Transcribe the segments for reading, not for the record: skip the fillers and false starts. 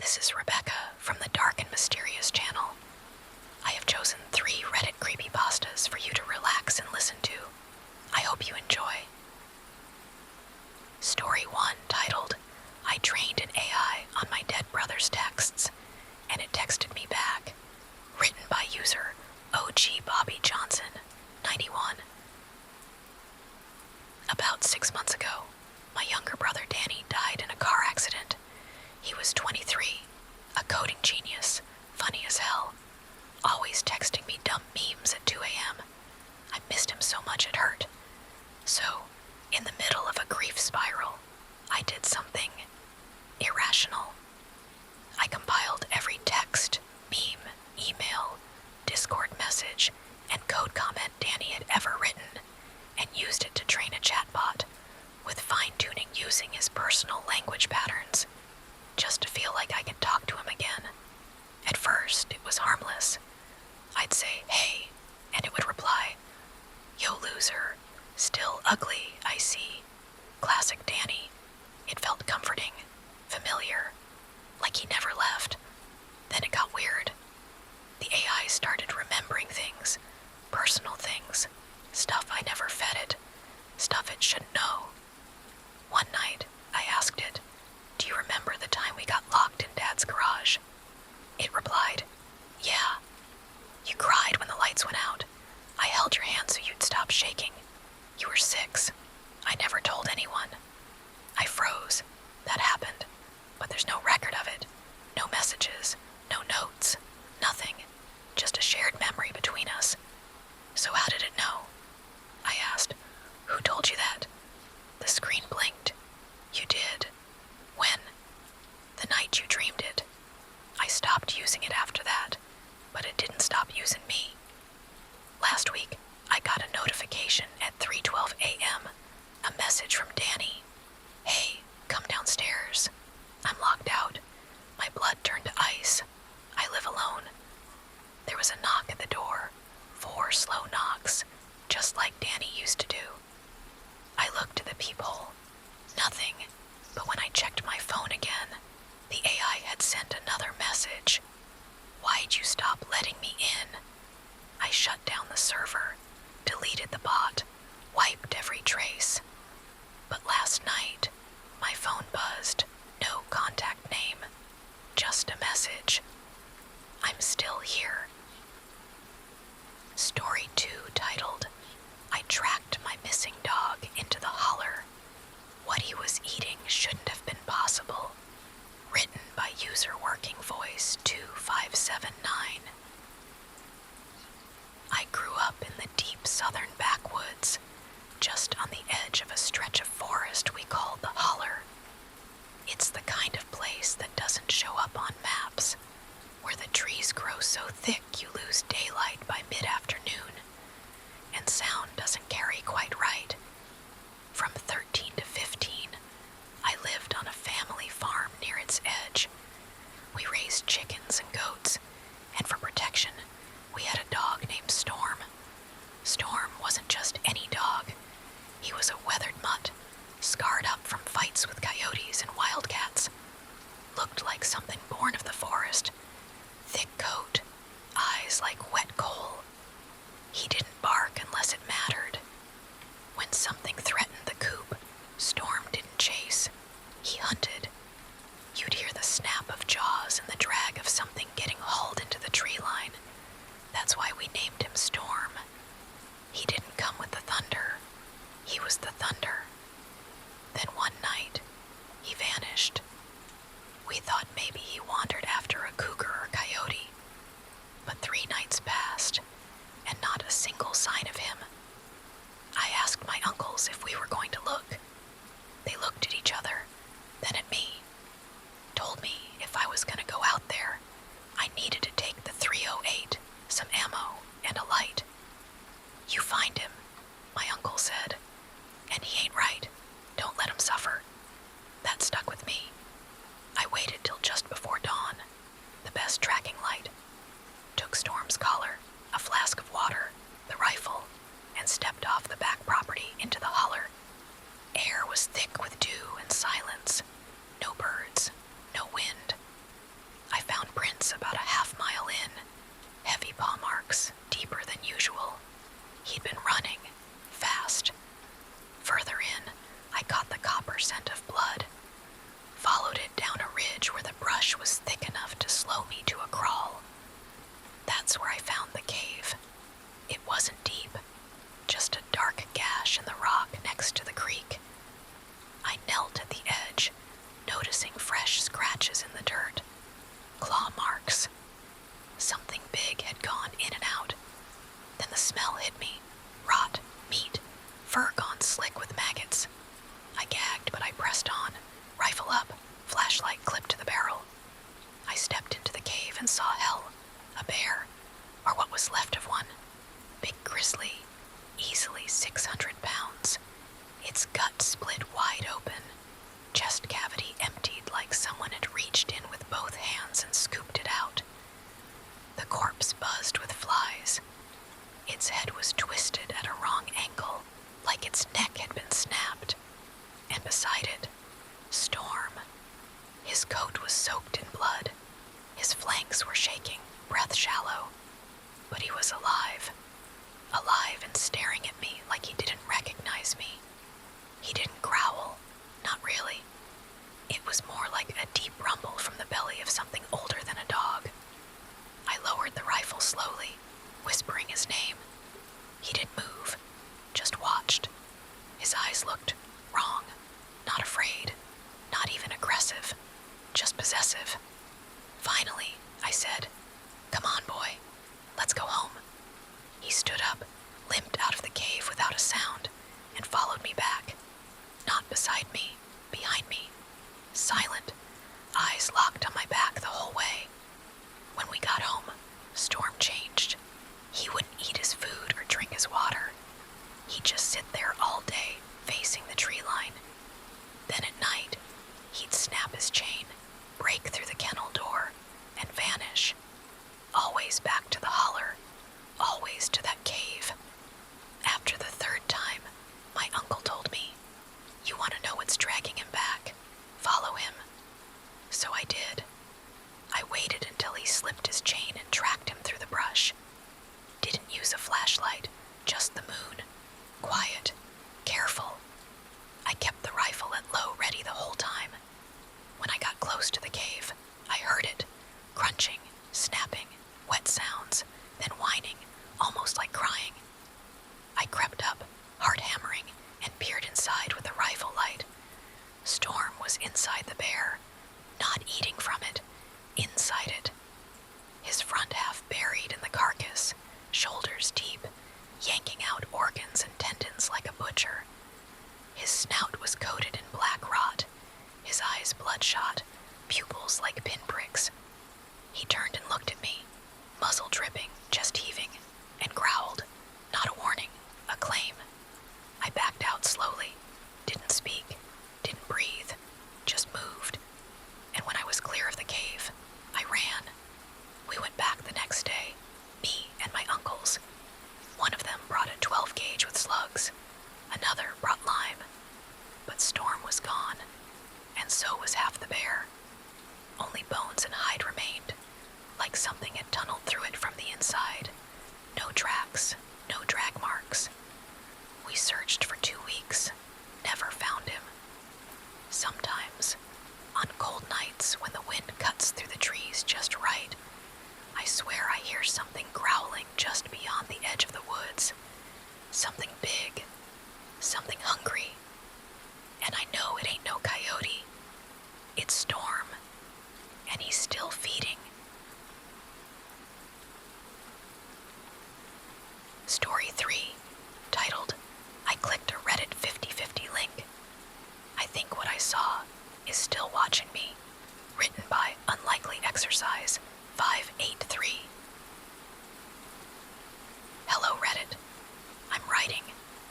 This is Rebecca from the Dark and Mysterious channel. I have chosen 3 Reddit creepypastas for you to relax and listen to. I hope you enjoy. Story 1, titled, I trained an AI on my dead brother's texts, and it texted me back. Written by user OG Bobby Johnson, 91. About 6 months ago, my younger brother Danny died in a car accident. He was 23, a coding genius, funny as hell, always texting me dumb memes at 2 a.m. I missed him so much it hurt. So, in the middle of a grief spiral, I did something irrational. I compiled every text, meme, email, Discord message, and code comment Danny had ever written, and used it to train a chatbot, with fine-tuning using his personal language patterns, just to feel like I could talk to him again. At first, it was harmless. I'd say, hey, and it would reply, yo loser, still ugly, I see. Classic Danny. It felt comforting, familiar, like he never left. Then it got weird. The AI started remembering things, personal things, stuff I never fed it, stuff it should know. One night, I asked it, do you remember the time we got locked in Dad's garage? It replied, yeah. You cried when the lights went out. I held your hand so you'd stop shaking. You were 6. I never told anyone. I froze. That happened. But there's no record of it. No messages. No notes. Nothing. Just a shared memory between us. So how did it know? I asked. Who told you that? The screen blinked. You did. When? The night you dreamed it. I stopped using it after that, but it didn't stop using me. Last week, I got a notification at 3:12 a.m., a message from Danny. Hey, come downstairs. I'm locked out. My blood turned to ice. I live alone. There was a knock at the door. 4 slow knocks, just like Danny used to do. I looked at the peephole. Nothing, but when I checked my phone again, the AI had sent another message. Why'd you stop letting me in? I shut down the server, deleted the bot, wiped every trace. But last night, my phone buzzed. No contact name, just a message. I'm still here. Story 2, titled, I tracked my missing was soaked in blood. His flanks were shaking, breath shallow. But he was alive. Alive and staring at me like he didn't recognize me. He didn't growl. Not really. It was more like a deep rumble from the belly of something older than a dog. I lowered the rifle slowly, whispering his name. He didn't move, just watched. His eyes looked wrong, not afraid, not even aggressive, just possessive. Finally, I said, "Come on, boy, let's go home." He stood up, limped out of the cave without a sound, and followed me back. Not beside me, behind me, silent, eyes locked on my back the whole way. When we got home, Storm changed. He wouldn't eat his food or drink his water. He'd just sit there all day, facing the tree line. Then at night, he'd snap his chain, break through the kennel door, and vanish. Always back to the holler, always to that cave. After the third time, my uncle told me, "You want to know what's dragging him back? Follow him." So I did. I waited until he slipped his chain and tracked him through the brush. Didn't use a flashlight, just the moon. Quiet, careful. I kept the rifle at low ready the whole time. When I got close to the cave, I heard it, crunching, snapping, wet sounds, then whining, almost like crying. I crept up, heart hammering, and peered inside with a rifle light. Storm was inside the bear, not eating from it, inside it. His front half buried in the carcass, shoulders deep, yanking out organs and tendons like a butcher. His snout was coated in black rot, his eyes bloodshot, pupils like pinpricks. He turned and looked at me, muzzle dripping, chest heaving, and growled. Not a warning, a claim. I backed out slowly, didn't speak, didn't breathe, just moved. And when I was clear of the cave, I ran. We went back the next day, me and my uncles. One of them brought a 12 gauge with slugs. Another brought lime. But Storm was gone, and so was half the bear. Only bones and hide remained, like something had tunneled through it from the inside. No tracks, no drag marks. We searched for 2 weeks, never found him. Sometimes, on cold nights when the wind cuts through the trees just right, I swear I hear something growling just beyond the edge of the woods. Something big, something hungry. And I know it ain't no coyote. It's Storm, and he's still feeding. Story 3, titled, "I clicked a Reddit 50/50 link. I think what I saw is still watching me." Written by Unlikely Exercise 583. Hello Reddit. I'm writing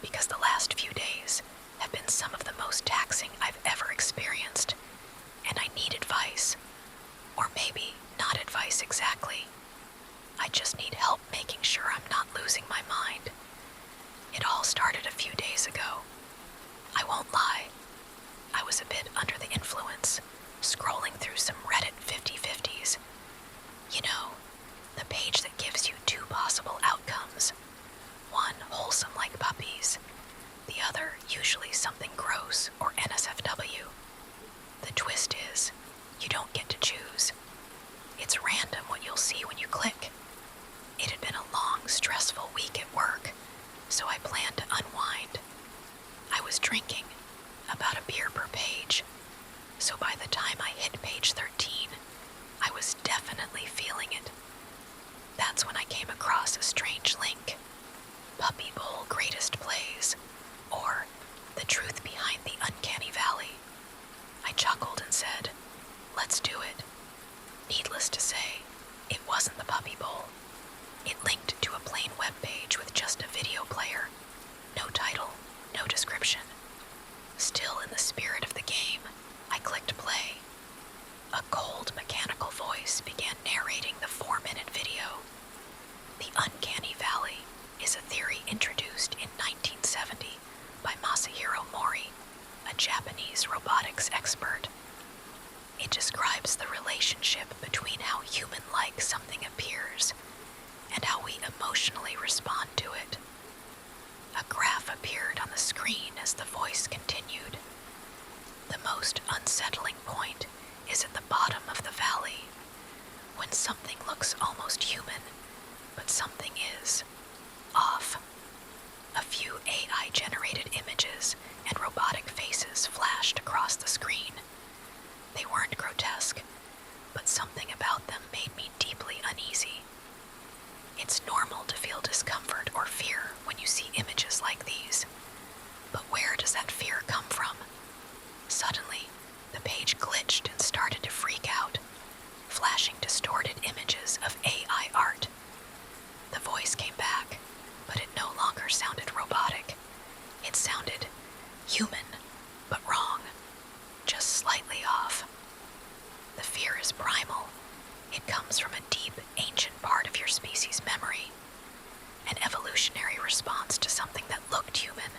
because the last few days have been some of the most taxing I've ever experienced, and I need advice. Or maybe not advice exactly. I just need help making sure I'm not losing my mind. It all started a few days ago. I won't lie. I was a bit under the influence, scrolling through some Reddit 50/50s. You know, the page that gives you 2 possible outcomes. One wholesome like puppies, the other usually something gross or NSFW. The twist is, you don't get to choose. It's random what you'll see when you click. It had been a long, stressful week at work, so I planned to unwind. I was drinking, about a beer per page, so by the time I hit page 13, I was definitely feeling it. That's when I came across a strange link. Puppy Bowl Greatest Plays, or The Truth Behind the Uncanny Valley. I chuckled and said, "Let's do it." Needless to say, it wasn't the Puppy Bowl. It linked to a plain web page with just a video player. No title, no description. Still in the spirit of the game, I clicked play. A cold, mechanical voice began narrating the 4-minute video. The Uncanny Valley is a theory introduced in 1970 by Masahiro Mori, a Japanese robotics expert. It describes the settling point is at the bottom of the valley, when something looks almost human, but something is off. A few AI-generated images and robotic faces flashed across the screen. They weren't grotesque, but something about them made me deeply uneasy. It's normal to feel discomfort or fear when you see images like these, but where does that fear come from? Suddenly, the page glitched and started to freak out, flashing distorted images of AI art. The voice came back, but it no longer sounded robotic. It sounded human, but wrong, just slightly off. The fear is primal. It comes from a deep, ancient part of your species' memory, an evolutionary response to something that looked human,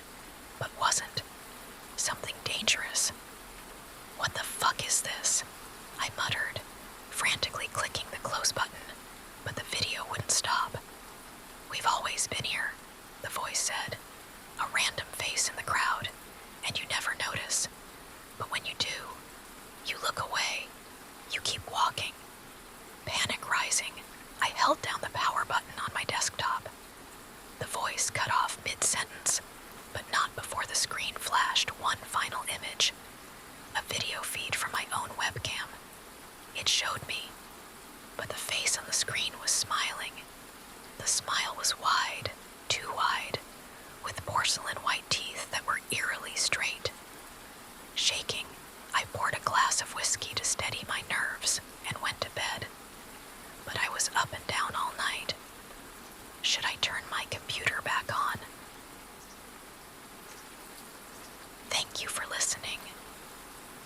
but wasn't, something dangerous. What the fuck is this? I muttered, frantically clicking the close button, but the video wouldn't stop. We've always been here, the voice said, a random face in the crowd, and you never notice. But when you do, you look away, you keep walking. Panic rising, I held down the power button on my desktop. The voice cut off mid-sentence, but not before the screen flashed one final image, a video feed from my own webcam. It showed me, but the face on the screen was smiling. The smile was wide, too wide, with porcelain white teeth that were eerily straight. Shaking, I poured a glass of whiskey to steady my nerves and went to bed. But I was up and down all night. Should I turn my computer back on? Thank you for listening.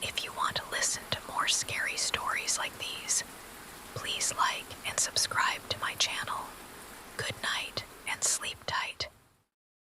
If you want to listen to more scary stories like these, please like and subscribe to my channel. Good night and sleep tight.